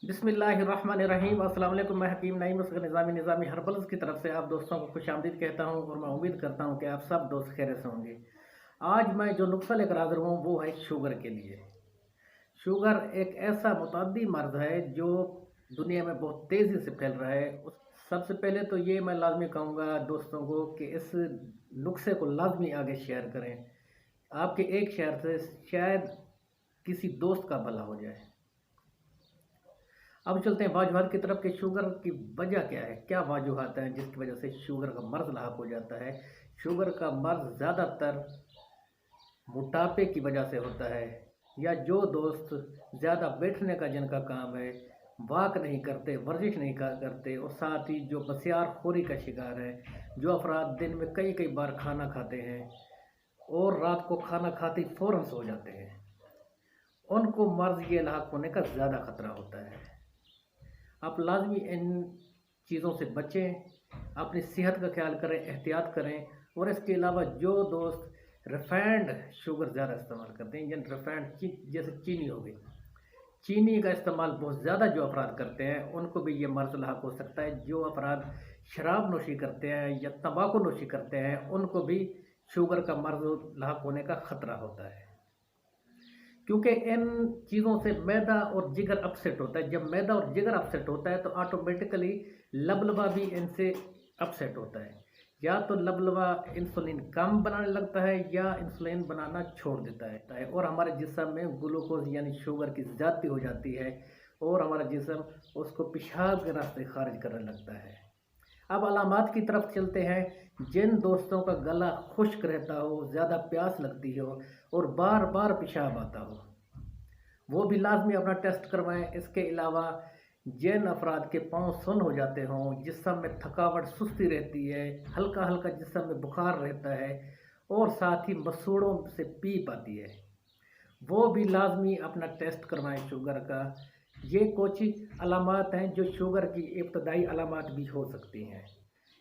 बिस्मिल्लाहिर्रहमानिर्रहीम। अस्सलाम वालेकुम। मैं हकीम नईम उसका निज़ामी हर्बल्स की तरफ से आप दोस्तों को खुशामदीद कहता हूँ और मैं उम्मीद करता हूँ कि आप सब दोस्त खैरियत से होंगे। आज मैं जो नुस्खा लेकर हाज़िर हूँ वो है शुगर के लिए। शुगर एक ऐसा मुतअद्दी मर्ज़ है जो दुनिया में बहुत तेज़ी से फैल रहा है। उस सबसे पहले तो ये मैं लाज़मी कहूँगा दोस्तों को कि इस नुस्खे को लाज़मी आगे शेयर करें। आपके एक शेयर से शायद किसी दोस्त का भला हो जाए। अब चलते हैं वाजुहात की तरफ कि शुगर की वजह क्या है, क्या वजूहात हैं जिसकी वजह से शुगर का मर्ज़ लाहक हो जाता है। शुगर का मर्ज़ ज़्यादातर मोटापे की वजह से होता है, या जो दोस्त ज़्यादा बैठने का जिनका काम है, वॉक नहीं करते, वर्जिश नहीं करते, और साथ ही जो बसियारखोरी का शिकार है, जो अफराद दिन में कई कई बार खाना खाते हैं और रात को खाना खाते ही फ़ौरन सो जाते हैं, उनको मर्ज़ ये लाहक होने का ज़्यादा ख़तरा होता है। आप लाज़मी इन चीज़ों से बचें, अपनी सेहत का ख्याल करें, एहतियात करें। और इसके अलावा जो दोस्त रिफाइंड शुगर ज़्यादा इस्तेमाल करते हैं, यानी रिफाइंड जैसे चीनी हो गई, चीनी का इस्तेमाल बहुत ज़्यादा जो अफराद करते हैं उनको भी ये मर्ज़ लाहक हो सकता है। जो अफराद शराब नोशी करते हैं या तंबाकू नोशी करते हैं उनको भी शुगर का मर्ज़ लाहक होने का ख़तरा होता है, क्योंकि इन चीज़ों से मैदा और जिगर अपसेट होता है। जब मैदा और जिगर अपसेट होता है तो ऑटोमेटिकली लबलबा भी इनसे अपसेट होता है। या तो लबलबा इंसुलिन कम बनाने लगता है या इंसुलिन बनाना छोड़ देता है, और हमारे जिस्म में ग्लूकोज यानी शुगर की ज़्यादती हो जाती है और हमारा जिस्म उसको पेशाब के रास्ते खारिज करने लगता है। अब अलामात की तरफ चलते हैं। जिन दोस्तों का गला खुश्क रहता हो, ज़्यादा प्यास लगती हो और बार बार पेशाब आता हो, वो भी लाजमी अपना टेस्ट करवाएं। इसके अलावा जिन अफराद के पाँव सुन्न हो जाते हों, जिस्म में थकावट सुस्ती रहती है, हल्का हल्का जिस्म में बुखार रहता है और साथ ही मसूड़ों से पीप आती है, वो भी लाजमी अपना टेस्ट करवाएं शुगर का। ये कुछ अलामात हैं जो शुगर की इब्तदाई अलामात भी हो सकती हैं।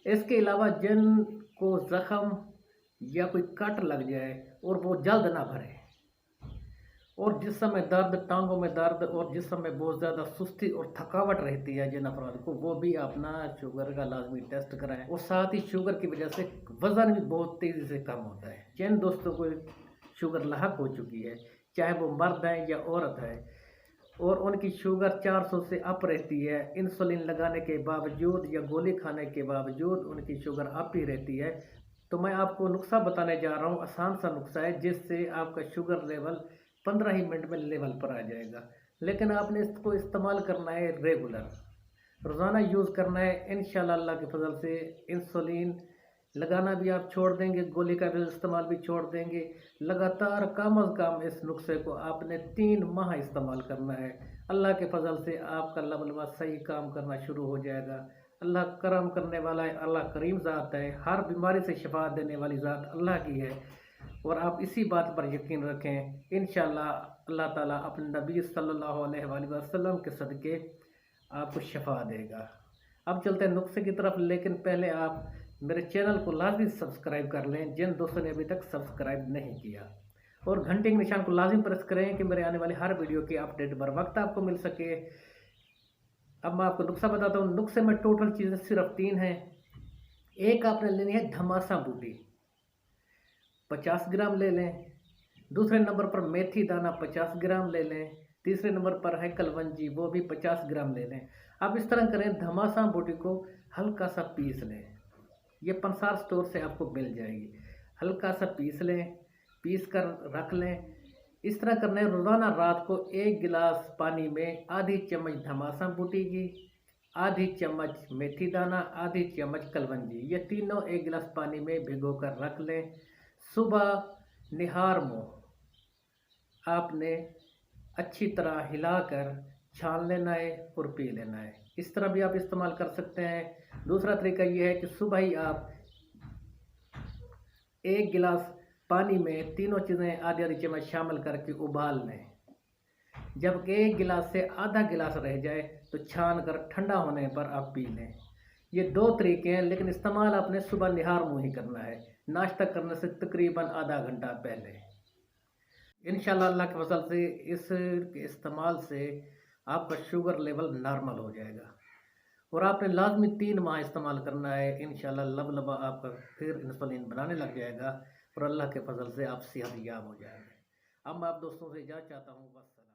इसके अलावा जिनको ज़ख़म या कोई कट लग जाए और वो जल्द ना भरे, और जिस्म में दर्द, टांगों में दर्द और जिस्म में बहुत ज़्यादा सुस्ती और थकावट रहती है जिन अफराद को, वो भी अपना शुगर का लाजमी टेस्ट कराएं। और साथ ही शुगर की वजह से वज़न भी बहुत तेज़ी से कम होता है। जिन दोस्तों को शुगर लाहक हो चुकी है, चाहे वो मर्द हैं या औरत है, और उनकी शुगर 400 से अप रहती है, इंसुलिन लगाने के बावजूद या गोली खाने के बावजूद उनकी शुगर अप ही रहती है, तो मैं आपको नुस्खा बताने जा रहा हूँ। आसान सा नुस्खा है जिससे आपका शुगर लेवल 15 ही मिनट में लेवल पर आ जाएगा। लेकिन आपने इसको इस्तेमाल करना है रेगुलर, रोज़ाना यूज़ करना है। इंशाल्लाह अल्लाह के फजल से इंसुलिन लगाना भी आप छोड़ देंगे, गोली का भी इस्तेमाल भी छोड़ देंगे। लगातार कम अज़ कम इस नुस्खे को आपने 3 माह इस्तेमाल करना है। अल्लाह के फजल से आपका लबलबा सही काम करना शुरू हो जाएगा। अल्लाह करम करने वाला है, अल्लाह करीम ज़ात है, हर बीमारी से शिफा देने वाली ज़ात अल्लाह की है, और आप इसी बात पर यकीन रखें। इंशाल्लाह अल्लाह ताला अपने नबी सल्लल्लाहु अलैहि वसल्लम के सदक़े आपको शफा देगा। अब चलते हैं नुस्खे की तरफ, लेकिन पहले आप मेरे चैनल को लाजमी सब्सक्राइब कर लें जिन दोस्तों ने अभी तक सब्सक्राइब नहीं किया, और घंटे के निशान को लाजमी प्रेस करें कि मेरे आने वाली हर वीडियो की अपडेट बर वक्त आपको मिल सके। अब मैं आपको नुस्खा बताता हूँ। नुस्खे में टोटल चीज़ें सिर्फ 3 हैं। एक आपने लेनी है धमासा बूटी, 50 ग्राम ले लें। दूसरे नंबर पर मेथी दाना 50 ग्राम ले लें। तीसरे नंबर पर है कलवंजी, वो भी 50 ग्राम ले लें। अब इस तरह करें, धमासा बूटी को हल्का सा पीस लें। ये पंसार स्टोर से आपको मिल जाएगी। हल्का सा पीस लें, पीस कर रख लें। इस तरह करना है। रोज़ाना रात को 1 गिलास पानी में आधी चम्मच धमासा बूटी की, आधी चम्मच मेथी दाना, आधी चम्मच कलवंजी, ये तीनों 1 गिलास पानी में भिगो कर रख लें। सुबह निहार मुँह आपने अच्छी तरह हिलाकर छान लेना है और पी लेना है। इस तरह भी आप इस्तेमाल कर सकते हैं। दूसरा तरीका ये है कि सुबह ही आप 1 गिलास पानी में तीनों चीज़ें आधी आधी चम्मच शामिल करके उबाल लें। जब 1 गिलास से आधा गिलास रह जाए तो छान कर ठंडा होने पर आप पी लें। ये 2 तरीके हैं, लेकिन इस्तेमाल आपने सुबह निहार मुँह ही करना है, नाश्ता करने से तकरीबन आधा घंटा पहले। इंशाल्लाह अल्लाह के फज़ल से इस इस्तेमाल से आपका शुगर लेवल नॉर्मल हो जाएगा। और आपने लाज़मी 3 माह इस्तेमाल करना है, इंशाल्लाह लबलबा आपका फिर इंसुलिन बनाने लग जाएगा और अल्लाह के फ़ज़ल से आप सेहतयाब हो जाएँगे। अब मैं आप दोस्तों से इजाज़त चाहता हूँ, बस।